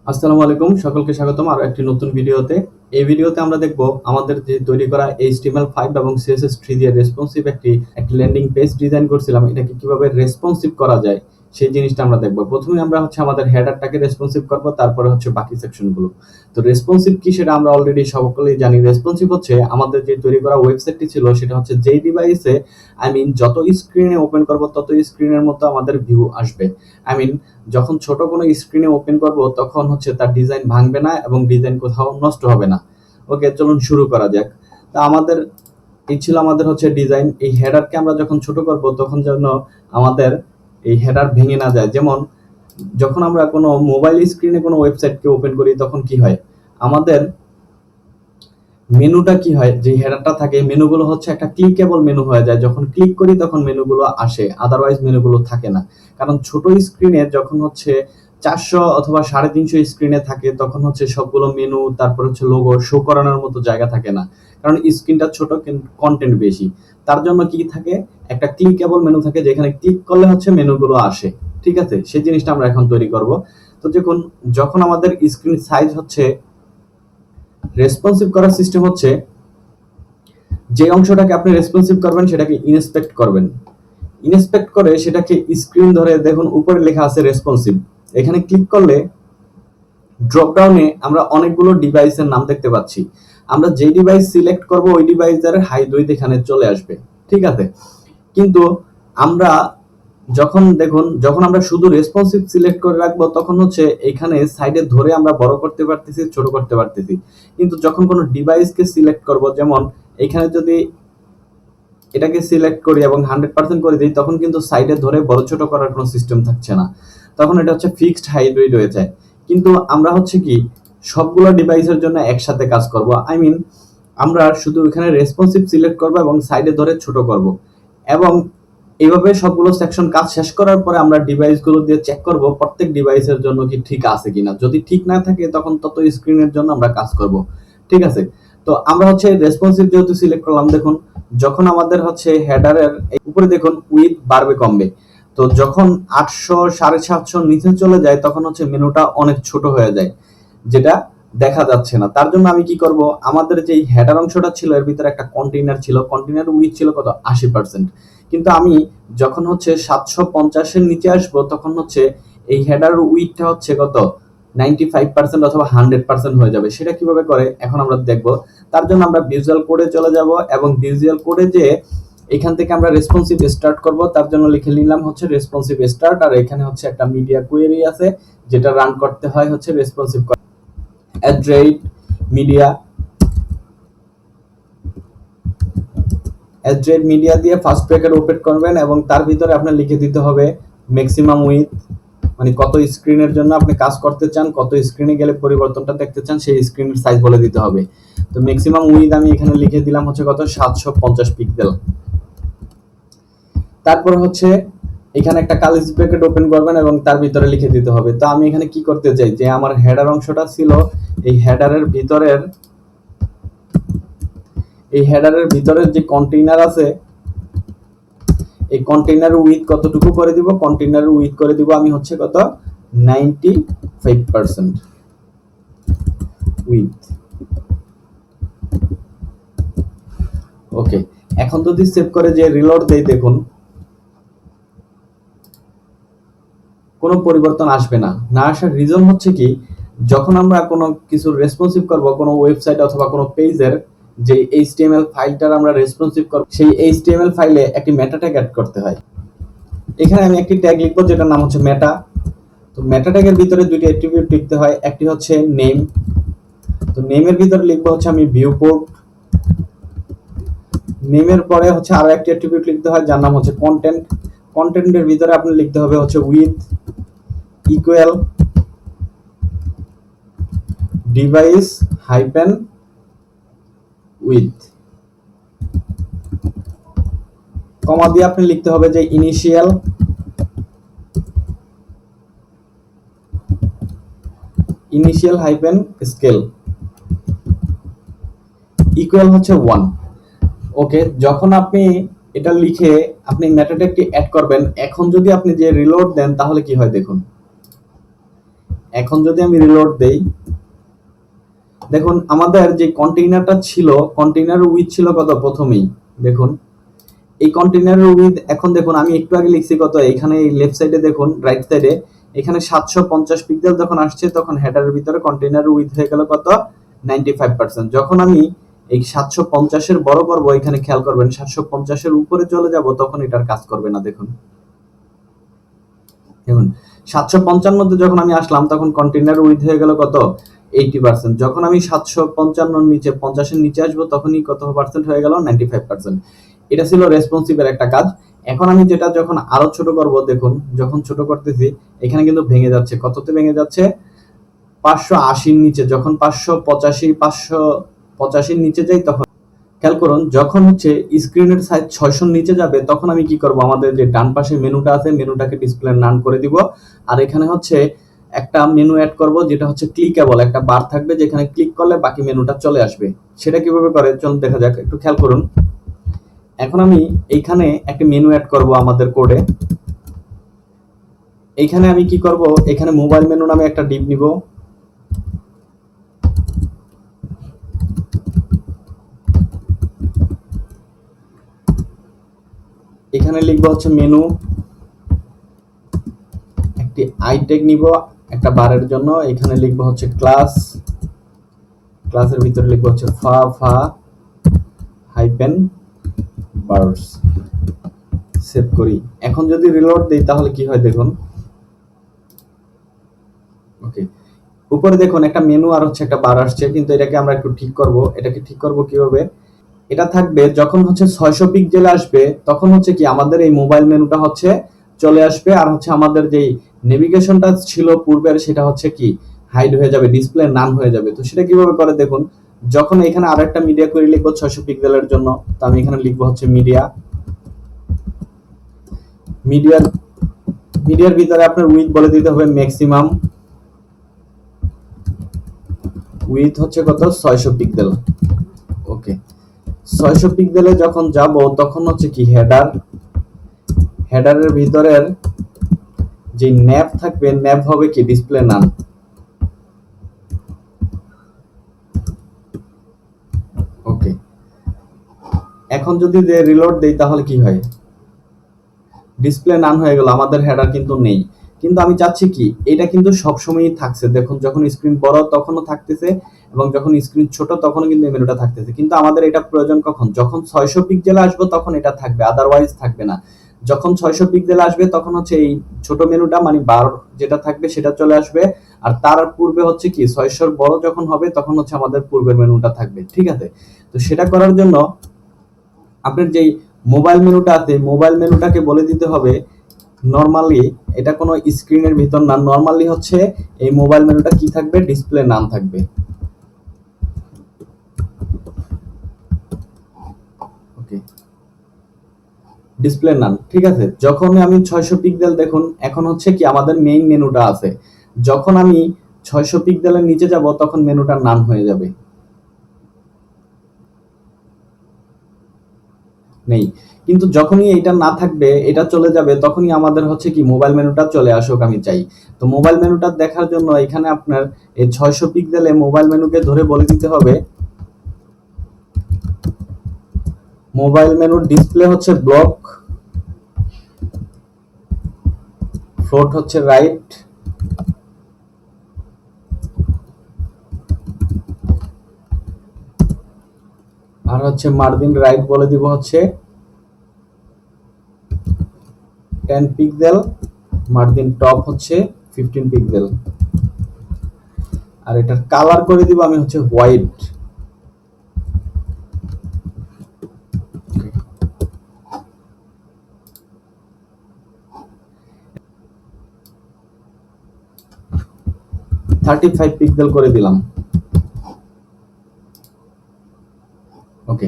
আসসালামু আলাইকুম, সকলকে স্বাগতম আরো একটি নতুন ভিডিওতে। এই ভিডিওতে আমরা দেখব আমাদের যে তৈরি করা HTML5 এবং CSS3 দিয়ে রেসপন্সিভ একটি ল্যান্ডিং পেজ ডিজাইন করছিলাম, এটাকে কিভাবে রেসপন্সিভ করা যায় সেই জিনিসটা আমরা দেখব। প্রথমে আমরা আমাদের হেডারটাকে রেসপন্সিভ করব, তারপরে বাকি সেকশনগুলো। তো রেসপন্সিভ কি সেটা আমরা অলরেডি সকলেই জানি। রেসপন্সিভ হচ্ছে আমাদের যে তৈরি করা ওয়েবসাইটটি ছিল সেটা যেই ডিভাইসে যত স্ক্রিনে ওপেন করব তত স্ক্রিনের মতো আমাদের ভিউ আসবে। যখন ছোট কোনো স্ক্রিনে ওপেন করব তখন তার ডিজাইন ভাঙবে না এবং ডিজাইন কোথাও নষ্ট হবে না। ওকে, চলুন শুরু করা যাক। তা আমাদের এই ছিল আমাদের ডিজাইন। এই হেডারকে আমরা যখন ছোট করব তখন যেন আমাদের এই হেডার ভেঙে না যায়। যেমন যখন আমরা কোনো মোবাইল স্ক্রিনে কোনো ওয়েবসাইটকে ওপেন করি তখন কি হয়, আমাদের মেনুটা কি হয়, যে হেডারটা থাকে মেনুগুলো একটা ক্লিকেবল মেনু হয়ে যায়। যখন ক্লিক করি তখন মেনুগুলো আসে, আদারওয়াইজ মেনুগুলো থাকে না। কারণ ছোট স্ক্রিনে যখন 400 অথবা 350 স্ক্রিনে থাকে তখন সবগুলো মেনু তারপর লোগো শো করানোর মতো জায়গা থাকে না, কারণ স্ক্রিনটা ছোট কিন্তু কন্টেন্ট বেশি। তার জন্য কি থাকে, একটা ক্লিকেবল মেনু থাকে যেখানে ক্লিক করলে মেনুগুলো আসে। ঠিক আছে, সেই জিনিসটা আমরা এখন তৈরি করব। তো যখন আমাদের স্ক্রিন সাইজ রেসপন্সিভ করার সিস্টেম যে অংশটাকে আপনি রেসপন্সিভ করবেন সেটাকে ইন্সপেক্ট করবেন। ইন্সপেক্ট করে সেটাকে স্ক্রিন ধরে দেখুন উপরে লেখা আছে রেসপন্সিভ। এখানে ক্লিক করলে ড্রপ ডাউনে আমরা অনেকগুলো ডিভাইসের নাম দেখতে পাচ্ছি। আমরা যে ডিভাইস সিলেক্ট করব ওই ডিভাইসের হাইড উইডথ এখানে চলে আসবে। ঠিক আছে, কিন্তু আমরা যখন আমরা শুধু রেসপন্সিভ সিলেক্ট করে রাখবো তখন এখানে সাইডে ধরে আমরা বড় করতে পারতেছি, ছোট করতে পারতেছি। কিন্তু যখন কোনো ডিভাইসকে সিলেক্ট করব, যেমন এখানে যদি এটাকে সিলেক্ট করি এবং 100% করে দিই তখন কিন্তু সাইডে ধরে বড় ছোট করার কোনো সিস্টেম থাকছে না, তখন এটা ফিক্সড হাইট উইডথ হয়ে যায়। কিন্তু আমরা কি সবগুলো ডিভাইসের জন্য একসাথে কাজ করব। আমরা শুধু এখানে রেসপন্সিভ সিলেক্ট করব এবং সাইডে ধরে ছোট করব, এবং এইভাবে সবগুলো সেকশন কাজ শেষ করার পরে আমরা ডিভাইসগুলো দিয়ে চেক করব প্রত্যেক ডিভাইসের জন্য কি ঠিক আছে কিনা। যদি ঠিক না থাকে তখন তত স্ক্রিনের জন্য আমরা কাজ করব। ঠিক আছে, তো আমরা রেসপন্সিভ যেহেতু সিলেক্ট করলাম, দেখুন যখন আমাদের হেডারের উপরে দেখুন উইথ বাড়বে কমবে। তো যখন 800 750 নিচে চলে যায় তখন মেনুটা অনেক ছোট হয়ে যায়, যেটা দেখা যাচ্ছে না। তার জন্য আমি কি করব, আমাদের যে হেডার অংশটা ছিল এর ভিতরে একটা কন্টেইনার ছিল, কন্টেইনার উইথ ছিল কত 80%। কিন্তু আমি যখন 750 এর নিচে আসবো তখন এই হেডার উইথটা কত 95% অথবা 100% হয়ে যাবে। সেটা কিভাবে করে এখন আমরা দেখব। তার জন্য আমরা ভিজুয়াল কোডে চলে যাব এবং ভিজুয়াল কোডে যে এখান থেকে আমরা রেসপন্সিভ স্টার্ট করব, তার জন্য লিখে নিলাম রেসপন্সিভ স্টার্ট। আর এখানে একটা মিডিয়া কোয়েরি আছে যেটা রান করতে হয় রেসপন্সিভ মিডিয়া মিডিয়া দিয়ে ফার্স্ট ব্র্যাকেট ওপেন করবেন এবং তার ভিতরে আপনার লিখে দিতে হবে ম্যাক্সিমাম উইথ, মানে কত স্ক্রিনের জন্য আপনি কাজ করতে চান, কত স্ক্রিনে গেলে পরিবর্তনটা দেখতে চান সেই স্ক্রিনের সাইজ বলে দিতে হবে। তো ম্যাক্সিমাম উইথ আমি এখানে লিখে দিলাম কত 750 পিক্সেল। তারপর এখানে একটা কার্লি ব্র্যাকেট ওপেন করবেন এবং তার ভিতরে লিখে দিতে হবে। তো আমি এখানে কি করতে চাই, যে আমার হেডার অংশটা ছিল এই হেডারের ভিতরের যে কন্টেইনার আছে এই কন্টেইনারের উইথ কতটুকু করে দিব, কন্টেইনারের উইথ করে দিব আমি কত 95% উইথ। ওকে, এখন যদি সেভ করে যে রিলোড দেই দেখুন কোনো পরিবর্তন আসবে না। না আসার রিজন কি, যখন আমরা কোনো কিছু রেসপন্সিভ করব, কোনো ওয়েবসাইট অথবা কোনো পেজের যে HTML ফাইলটার আমরা রেসপন্সিভ করব সেই HTML ফাইলে একটি মেটা ট্যাগ অ্যাড করতে হয়। এখানে আমি একটি ট্যাগ লিখবো যেটার নাম মেটা। তো মেটা ট্যাগের ভিতরে দুটি অ্যাট্রিবিউট লিখতে হয়, একটি নেম। তো নেমের ভিতরে লিখবো আমি ভিউ পোর্ট। নেমের পরে আরো একটি অ্যাট্রিবিউট লিখতে হয় যার নাম কন্টেন্ট। কন্টেন্টের ভিতরে আপনি লিখতে হবে width equal device hyphen width, comma দিয়ে আপনি লিখতে হবে যে initial hyphen scale equal 1। Okay, যখন আপনি এটা লিখে আপনি মেটা ট্যাগটি অ্যাড করবেন, এখন যদি আপনি যে রিলোড দেন তাহলে কি হয় দেখুন, এখন যদি আমি রিলোড দেই, দেখুন আমাদের যে কন্টেইনারটা ছিল, কন্টেইনার উইথ ছিল কত প্রথমেই, দেখুন এই কন্টেইনারের উইথ, এখন দেখুন আমি একটু আগে লিখছি কত, এখানে এই লেফট সাইডে দেখুন, রাইট সাইডে এখানে 750 পিক্সেল যখন আসছে তখন হেডারের ভিতরে কন্টেইনার উইথ হয়ে গেল কত 95%। যখন আমি এই 750 এর বড় করব, এখানে খেয়াল করবেন 750 এর উপরে চলে যাব তখন এটার কাজ করবে না। দেখুন দেখুন 755 যখন আমি আসলাম তখন কন্টেইনার উইথ হয়ে গেল কত 80%। যখন আমি 755 নিচে 50 এর নিচে আসবো তখনই কত পার্সেন্ট হয়ে গেল 95%। এটা ছিল রেসপন্সিভের একটা কাজ। এখন আমি যেটা যখন আরো ছোট করব, দেখুন যখন ছোট করতেছি এখানে কিন্তু ভেঙে যাচ্ছে, কততে ভেঙে যাচ্ছে 580 নিচে, যখন 585 নিচে যাই তখন খেয়াল করুন, যখন হচ্ছে স্ক্রিনের সাইজ 600 নিচে যাবে তখন আমি কি করব, আমাদের যে ডান পাশে মেনুটা আছে মেনুটাকে ডিসপ্লে নান করে দিব, আর এখানে হচ্ছে একটা মেনু অ্যাড করব যেটা হচ্ছে ক্লিকেবল, একটা বার থাকবে যেখানে ক্লিক করলে বাকি মেনুটা চলে আসবে। সেটা কিভাবে করে চলুন দেখা যাক, একটু খেয়াল করুন। এখন আমি এইখানে একটা মেনু অ্যাড করব আমাদের কোডে। এইখানে আমি কি করব, এখানে মোবাইল মেনু নামে একটা ডিপ নিব, এখানে লিখবো হচ্ছে মেনু, একটি আইটেক নিব একটা বারের জন্য, এখানে লিখবো হচ্ছে ক্লাস, ক্লাসের ভিতরে লিখবো হচ্ছে ফা হাইপেন বার্স, সেভ করি। এখন যদি রিলোড দেই তাহলে কি হয় দেখুন, ওকে উপরে দেখুন একটা মেনু আর হচ্ছে একটা বার আসছে, কিন্তু এটাকে আমরা একটু ঠিক করব। এটাকে ঠিক করব কিভাবে, এটা থাকবে যখন হচ্ছে 600 পিক্সেলে আসবে তখন হচ্ছে কি আমাদের এই মোবাইল মেনুটা হচ্ছে চলে আসবে, আর হচ্ছে আমাদের যেই নেভিগেশনটা ছিল পূর্বের সেটা হচ্ছে কি হাইড হয়ে যাবে, ডিসপ্লে নান হয়ে যাবে। তো সেটা কিভাবে করে দেখুন, যখন এখানে আরেকটা মিডিয়া কোয়েরি লিখবো 600 পিক্সেলের জন্য, তো আমি এখানে লিখবো হচ্ছে মিডিয়ার ভিতরে আপনার উইথ বলে দিতে হবে ম্যাক্সিমাম উইথ হচ্ছে কত 600 পিক্সেল। ওকে 600 পিক্সেলে যখন যাব তখন হচ্ছে কি হেডারের ভিতরের যে ন্যাপ থাকবে, ন্যাপ হবে কি ডিসপ্লে নান। ওকে এখন যদি রিলোড দেই তাহলে কি হয়, ডিসপ্লে নান হয়ে গেল, আমাদের হেডার কিন্তু নেই। কিন্তু আমি চাচ্ছি কি এটা কিন্তু সবসময়ই থাকছে, দেখুন যখন স্ক্রিন বড় তখনও থাকতেছে এবং যখন স্ক্রিন ছোট তখনও কিন্তু এই মেনুটা থাকতেছে। কিন্তু আমাদের এটা প্রয়োজন কখন, যখন 600 পিক্সেলে আসবো তখন এটা থাকবে, আদারওয়াইজ থাকবে না। যখন 600 পিক্সেলে আসবে তখন হচ্ছে এই ছোট মেনুটা মানে বার যেটা থাকবে সেটা চলে আসবে, আর তার পূর্বে হচ্ছে কি 600 বড় যখন হবে তখন হচ্ছে আমাদের পূর্বের মেনুটা থাকবে। ঠিক আছে, তো সেটা করার জন্য আপনার যেই মোবাইল মেনুটা আছে মোবাইল মেনুটাকে বলে দিতে হবে নরমালি, এটা কোনো স্ক্রিনের ভিতর না, নরমালি হচ্ছে এই মোবাইল মেনুটা কি থাকবে, ডিসপ্লে নাম থাকবে। ওকে ডিসপ্লে নাম, ঠিক আছে। যখন আমি 600 পিক্সেল, দেখুন এখন হচ্ছে কি আমাদের মেইন মেনুটা আছে, যখন আমি 600 পিক্সেলের নিচে যাব তখন মেনুটার নাম হয়ে যাবে নেই। কিন্তু যখনই এটা না থাকবে, এটা চলে যাবে, তখনই আমাদের হচ্ছে কি মোবাইল মেনুটা চলে আসুক আমি চাই। তো মোবাইল মেনুটা দেখার জন্য এখানে আপনার এই 600 পিক্সেলে মোবাইল মেনুকে ধরে বলে দিতে হবে মোবাইল মেনুর ডিসপ্লে হচ্ছে ব্লক, ফ্লোট হচ্ছে রাইট, আর হচ্ছে মার্জিন রাইট বলে দিব হচ্ছে 10 পিক্সেল, মার্জিন টপ হচ্ছে 15 পিক্সেল, আর এটার কালার করে দিব আমি হচ্ছে হোয়াইট। 35 পিক্সেল করে দিলাম। ওকে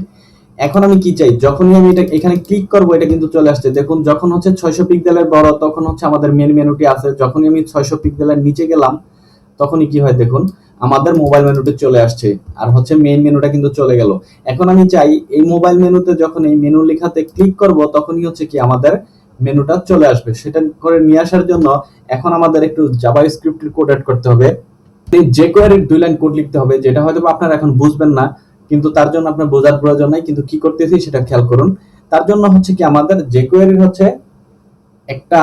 এখন আমি কি চাই, যখনই আমি এটা এখানে ক্লিক করব এটা কিন্তু চলে আসছে, দেখুন যখন হচ্ছে 600 পিক্সেলের বড় তখন হচ্ছে আমাদের মেন মেনুটি আছে, যখনই আমি 600 পিক্সেলের নিচে গেলাম তখনই কি হয় দেখুন আমাদের মোবাইল মেনুতে চলে আসছে, আর হচ্ছে মেইন মেনুটা কিন্তু চলে গেল। এখন আমি চাই এই মোবাইল মেনুতে যখন এই মেনু লেখাতে ক্লিক করব তখনই হচ্ছে কি আমাদের মেনুটা চলে আসবে। সেটা করে নিয়ে আসার জন্য এখন আমাদের একটু জাভাস্ক্রিপ্টের কোড অ্যাড করতে হবে। এই jQuery-র 2 লাইন কোড লিখতে হবে, যেটা হয়তো আপনারা এখন বুঝবেন না, কিন্তু তার জন্য আপনার বোঝার প্রয়োজন নাই। কিন্তু কি করতেছি সেটা খেয়াল করুন। তার জন্য হচ্ছে কি আমাদের jQuery-র হচ্ছে একটা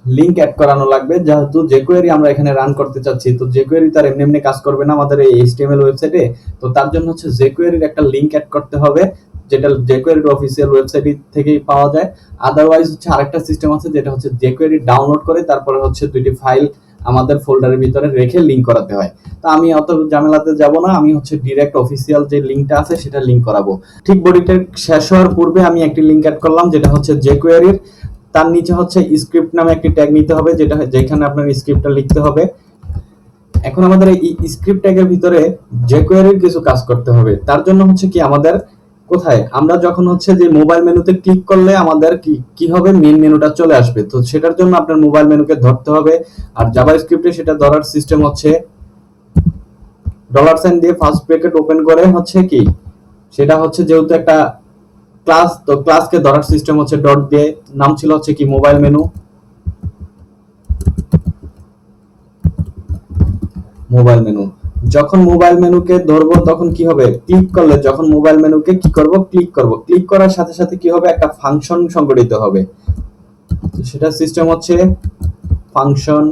লিংক অ্যাড করানো লাগবে। যেহেতু jQuery আমরা এখানে রান করতে চাচ্ছি, তো jQuery তার এমনি এমনি কাজ করবে না আমাদের এই HTML ওয়েবসাইটে। তো তার জন্য হচ্ছে jQuery-র একটা লিংক অ্যাড করতে হবে, যেটা jQuery-র অফিসিয়াল ওয়েবসাইট থেকেই পাওয়া যায়। আদারওয়াইজ হচ্ছে আরেকটা সিস্টেম আছে, যেটা হচ্ছে jQuery ডাউনলোড করে তারপরে হচ্ছে দুইটি ফাইল আমাদের ফোল্ডারের ভিতরে রেখে লিংক করাতে হয়। তো আমি অত ঝামেলাতে যাব না, আমি হচ্ছে ডিরেক্ট অফিসিয়াল যে লিংকটা আছে সেটা লিংক করাবো। ঠিক বডিটা শেষ হওয়ার পূর্বে আমি একটি লিংক অ্যাড করলাম, যেটা হচ্ছে jQuery-র। তার নিচে হচ্ছে স্ক্রিপ্ট নামে একটি ট্যাগ নিতে হবে, যেখানে আপনার স্ক্রিপ্টটা লিখতে হবে। এখন আমাদের এই স্ক্রিপ্ট ট্যাগের ভিতরে jQuery-র কিছু কাজ করতে হবে। তার জন্য হচ্ছে কি আমাদের কোথায় আমরা যখন হচ্ছে যে মোবাইল মেনুতে ক্লিক করলে আমাদের কি হবে, মেইন মেনুটা চলে আসবে। তো সেটার জন্য আপনার মোবাইল মেনুকে ধরতে হবে। আর জাভাস্ক্রিপ্টে সেটা ধরার সিস্টেম হচ্ছে $সাইন দিয়ে ফার্স্ট ব্র্যাকেট ওপেন করে হচ্ছে কি, সেটা হচ্ছে যেহেতু একটা ক্লাস, তো ক্লাসকে ধরার সিস্টেম হচ্ছে ডট দিয়ে। নাম ছিল হচ্ছে কি মোবাইল মেনু। মোবাইল মেনু যখন মোবাইল মেনুকে ধরবো তখন কি হবে, ক্লিক করলে যখন মোবাইল মেনুকে কি করব, ক্লিক করব। ক্লিক করার সাথে সাথে কি হবে, একটা ফাংশন সংগঠিত হবে। সেটা সিস্টেম হচ্ছে ফাংশন,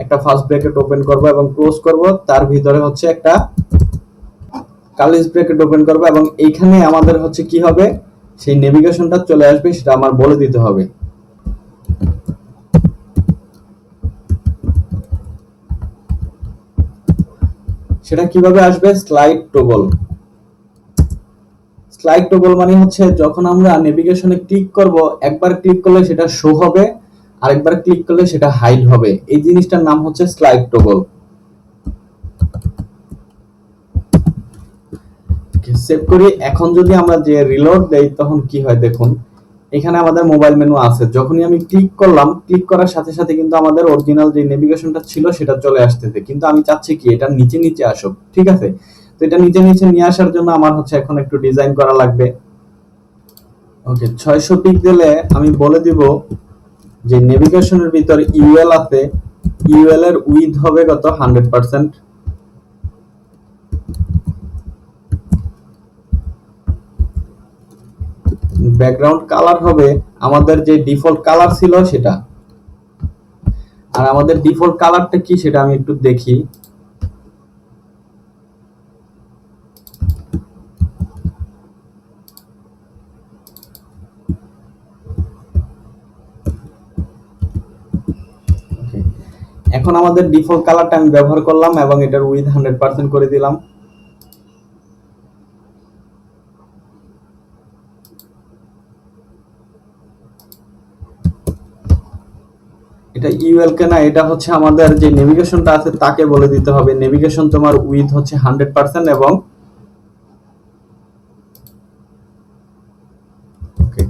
একটা ফার্স্ট ব্র্যাকেট ওপেন করব এবং ক্লোজ করব, তার ভিতরে হচ্ছে একটা কার্লি ব্র্যাকেট ওপেন করব, এবং এইখানে আমাদের হচ্ছে কি হবে, সেই নেভিগেশনটা চলে আসবে, সেটা আমার বলে দিতে হবে। সেটা কিভাবে আসবে, স্লাইড টগল। স্লাইড টগল মানে হচ্ছে যখন আমরা নেভিগেশনে ক্লিক করব, একবার ক্লিক করলে সেটা শো হবে, আরেকবার ক্লিক করলে সেটা হাইড হবে। এই জিনিসটার নাম হচ্ছে স্লাইড টগল। সেভ করি। এখন যদি আমরা যে রিলোড দেই তখন কি হয় দেখুন, এখানে আমাদের মোবাইল মেনু আছে। যখনই আমি ক্লিক করলাম, ক্লিক করার সাথে সাথে কিন্তু আমাদের অরিজিনাল যে নেভিগেশনটা ছিল সেটা চলে আসতেছে। কিন্তু আমি চাচ্ছি কি এটা নিচে নিচে আসুক, ঠিক আছে? তো এটা নিচে নিচে নিয়ে আসার জন্য আমার হচ্ছে এখন একটু ডিজাইন করা লাগবে। ওকে, 600 পিক্সেলে আমি বলে দিব যে নেভিগেশনের ভিতর ইউএল আছে, ইউএল এর উইডথ হবে কত, 100%। ব্যাকগ্রাউন্ড কালার হবে আমাদের যে ডিফল্ট কালার ছিল সেটা। আর আমাদের ডিফল্ট কালারটা কি সেটা আমি একটু দেখি। এখন আমাদের ডিফল্ট কালারটা আমি ব্যবহার করলাম এবং এটার উইথ 100% করে দিলাম। এটা ইউএল কে না, এটা হচ্ছে আমাদের যে নেভিগেশনটা আছে তাকে বলে দিতে হবে নেভিগেশন তোমার উইথ হচ্ছে 100% এবং ওকে,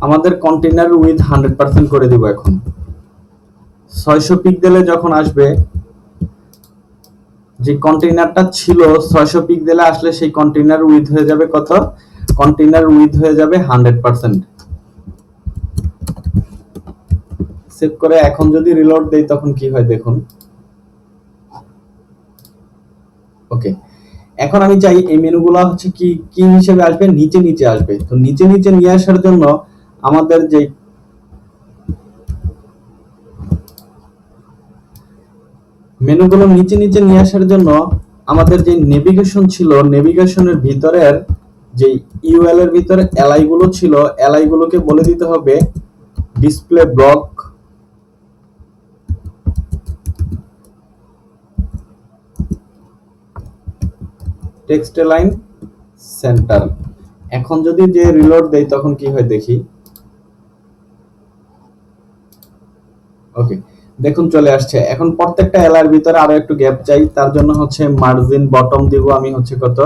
আমাদের কন্টেইনার উইথ 100% করে দিব। এখন 600 পিক্সেলে যখন আসবে, যে কন্টেইনারটা ছিল 600 পিক্সেলে আসলে সেই কন্টেইনার উইথ হয়ে যাবে কত, কন্টেইনার উইথ হয়ে যাবে 100%। সেভ করে এখন যদি রিলোড দেই তখন কি হয় দেখুন। ওকে, এখন আমি চাই এই মেনুগুলো হচ্ছে কি কি হিসেবে আসবে, নিচে নিচে আসবে। তো নিচে নিচে নিয়ে আসার জন্য আমাদের যে মেনুগুলো নিচে নিচে নিয়ে আসার জন্য আমাদের যে নেভিগেশন ছিল, নেভিগেশনের ভিতরের যে ইউএল এর ভিতরে এলআই গুলো ছিল, এলআই গুলোকে বলে দিতে হবে display block text line centre. এখন যদি যে রিলোড দেই তখন কি হয় দেখি। ওকে, দেখুন চলে আসছে। এখন প্রত্যেকটা এলআর ভিতরে আরো একটু গ্যাপ চাই, তার জন্য হচ্ছে মার্জিন বটম দিব আমি হচ্ছে কত,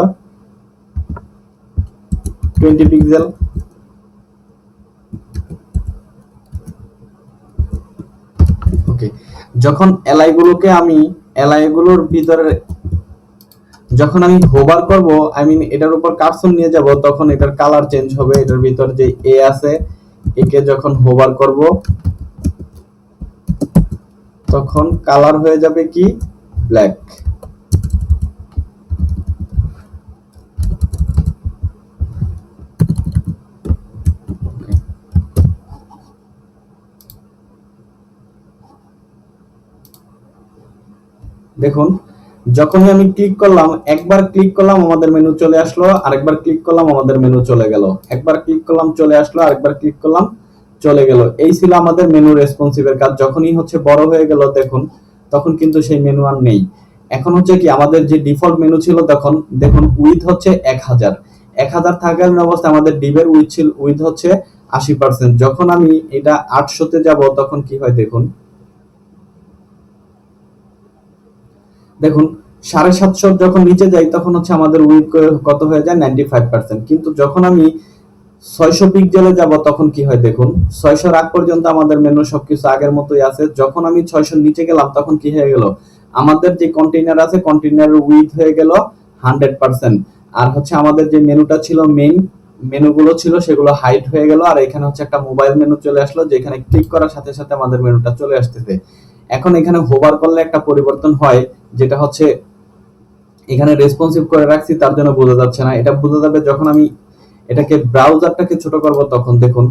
20 পিক্সেল। ওকে, যখন এলআই গুলোকে আমি এলআই গুলোর ভিতরে যখন আমি হোভার করব, আই মিন এটার উপর কার্সর নিয়ে যাব, তখন এটার কালার চেঞ্জ হবে। এটার ভিতর যে এ আছে, একে যখন হোভার করব তখন কালার হয়ে যাবে কি ব্ল্যাক। দেখুন, যখনই আমি ক্লিক করলাম, একবার ক্লিক করলাম আমাদের মেনু চলে আসলো, আরেকবার ক্লিক করলাম আমাদের মেনু চলে গেল, একবার ক্লিক করলাম চলে আসলো, আরেকবার ক্লিক করলাম চলে গেল। এই ছিল আমাদের মেনু রেসপন্সিভের কাজ। যখনই হচ্ছে বড় হয়ে গেল দেখুন, তখন কিন্তু সেই মেনু আর নেই। এখন হচ্ছে কি, আমাদের যে ডিফল্ট মেনু ছিল তখন দেখুন উইথ হচ্ছে 1000, 1000 থাকাকালীন অবস্থায় আমাদের ডিভের উইথ ছিল, উইথ হচ্ছে 80%। যখন আমি এটা 800-তে যাব তখন কি হয় দেখুন, দেখুন 750 যখন নিচে যাই তখন হচ্ছে আমাদের উইথ কত হয়ে যায় 95%। কিন্তু যখন আমি 600 পিক্সেলে যাব তখন কি হয় দেখুন, 600 আগ পর্যন্ত আমাদের মেনু সবকিছু আগের মতোই আছে। যখন আমি 600 নিচে গেলাম তখন কি হয়ে গেল, আমাদের যে কন্টেইনার আছে কন্টেইনারের উইথ হয়ে গেল 100%। আর হচ্ছে আমাদের যে মেনুটা ছিল, মেইন মেনুগুলো ছিল সেগুলো হাইড হয়ে গেল। আর এখানে হচ্ছে একটা মোবাইল মেনু চলে আসলো, যেখানে ক্লিক করার সাথে সাথে আমাদের মেনুটা চলে আসতেছে। এখন এখানে হোভার করলে একটা পরিবর্তন হয়, যেটা হচ্ছে এখানে রেসপন্সিভ করে রাখছি তার জন্য বোঝা যাচ্ছে না। এটা বোঝা যাবে যখন আমি এটাকে ব্রাউজারটাকে ছোট করব, তখন দেখুন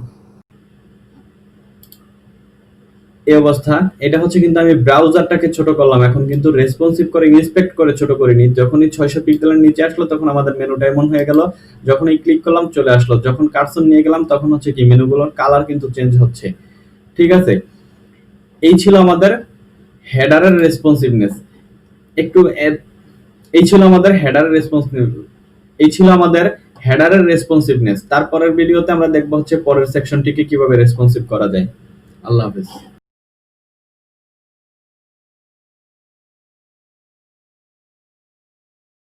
এই অবস্থা। এটা হচ্ছে কিন্তু আমি ব্রাউজারটাকে ছোট করলাম, এখন কিন্তু রেসপন্সিভ করে ইন্সপেক্ট করে ছোট করিনি। যখনই 600 পিক্সেলের নিচে আসলো তখন আমাদের মেনুটা এমন হয়ে গেল, যখনই ক্লিক করলাম চলে আসলো, যখন কার্সর নিয়ে গেলাম তখন হচ্ছে কি মেনুগুলোর কালার কিন্তু চেঞ্জ হচ্ছে। ঠিক আছে, এই ছিল আমাদের হেডারের রেসপন্সিভনেস। একটু এই ছিল আমাদের হেডারের রেসপন্সিভ এই ছিল আমাদের হেডারের রেসপন্সিভনেস। তারপরের ভিডিওতে আমরা দেখব হচ্ছে পরের সেকশনটিকে কিভাবে রেসপন্সিভ করা যায়। আল্লাহ হাফেজ।